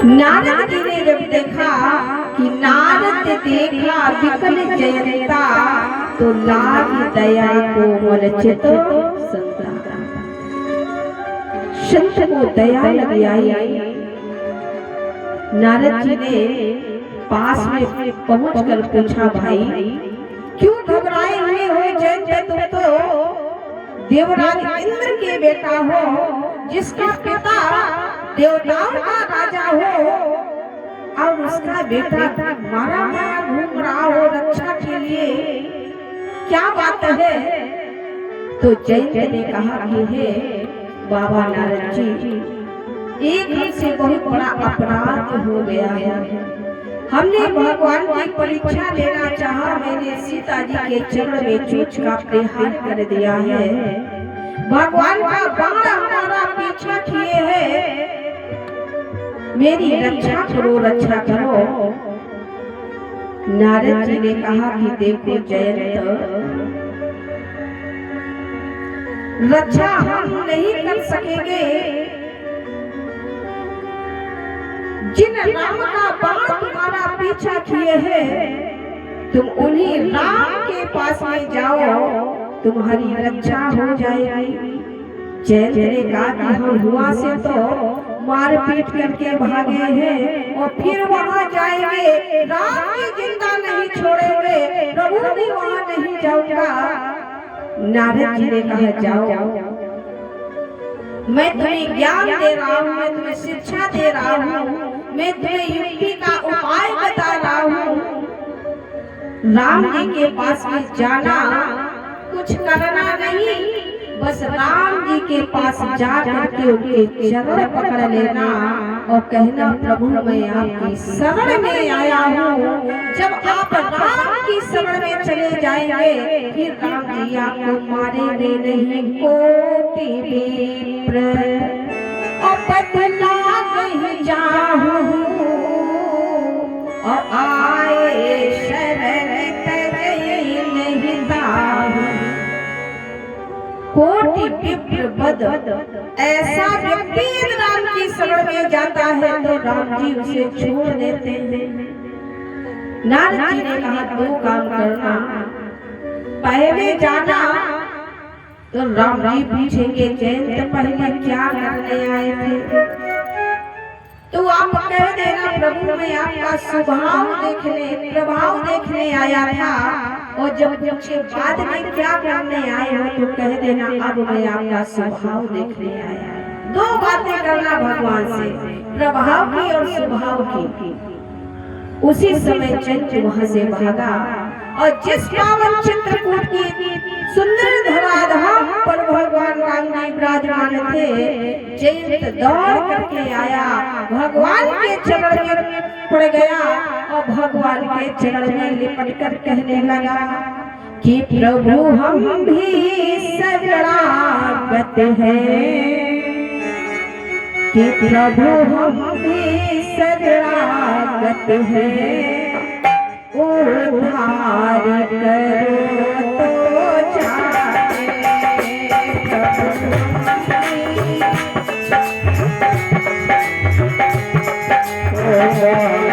नारद जी ने जब देखा कि नारद देखा विकल जयंता तो लाग दया को मलचित संता। संत को दया लग आई। नारद जी ने पास में पहुंचकर पूछा, भाई क्यों घबराए हुए हो जयंत? तुम तो देवराज इंद्र के बेटा हो, जिसका पिता देवताओं का राजा हो, और उसका बेटा मारा मारा घूम रहा हो रक्षा के लिए, क्या बात है? तो जयंत ने कहा कि हे बाबा नारद जी, एक हमसे बहुत बड़ा अपराध हो गया है। हमने भगवान की परीक्षा लेना चाहा, मैंने सीता जी के चरण में चोट का प्रहार कर दिया है। भगवान का बाण हमारा पीछा किए है, मेरी रक्षा करो, रक्षा करो। नारद जी ने कहा कि देखो जयंत, रक्षा हम नहीं कर सकेंगे। जिन राम का बाण तुम्हारा पीछा किए हैं, तुम उन्हीं राम के पास में जाओ, तुम्हारी रक्षा हो जाएगी। जयंत ने कहा कि हम हुआ से तो मार पीट करके भागे हैं और फिर वहां जाएंगे, राम की जिंदा नहीं छोड़ेंगे, प्रभु भी वहां नहीं जाऊंगा। नारद जी ने कहा जाओ, मैं तुम्हें ज्ञान दे रहा हूँ, मैं तुम्हें शिक्षा दे रहा हूँ, मैं तुम्हें युक्ति का उपाय बता रहा हूँ। राम जी के पास में जाना, कुछ करना नहीं, बस राम जी के पास जा करके उनके चरण पकड़ लेना और कहना, प्रभु मैं आपकी शरण में आया हूँ। जब आप राम की शरण में चले जाएंगे, फिर राम जी आपको मारेंगे नहीं। कोटि विप्र और बदला नहीं जाऊँ, और आए शरण तजय नहीं दाऊँ। कोटि विप्र बद, ऐसा व्यक्ति राम की शरण में जाता है तो राम जी उसे छोड़ देते हैं। नारद जी ने कहा दो काम करना, पहले जाना तो राम जी पूछेंगे जयंत पहले क्या करने आए थे, तो आप कह देना प्रभु मैं आपका स्वभाव देखने, प्रभाव देखने आया था। और जब पूछे बाद में क्या करने आए हो, तो कह देना अब मैं आपका स्वभाव देखने आया। दो बातें करना भगवान से, प्रभाव की और स्वभाव की। उसी समय चंचल वहां से भागा और जिस पावन चित्रकूट की सुंदर धराधाम पर भगवान राम जी विराजमान थे, जयंत दौड़ करके आया, भगवान के चरण में पड़ गया और भगवान के चरण में लिपट कर कहने लगा कि प्रभु हम भी शरणागत हैं, कि प्रभु हम भी शरणागत हैं, उद्धार करो तो जाए प्रभु।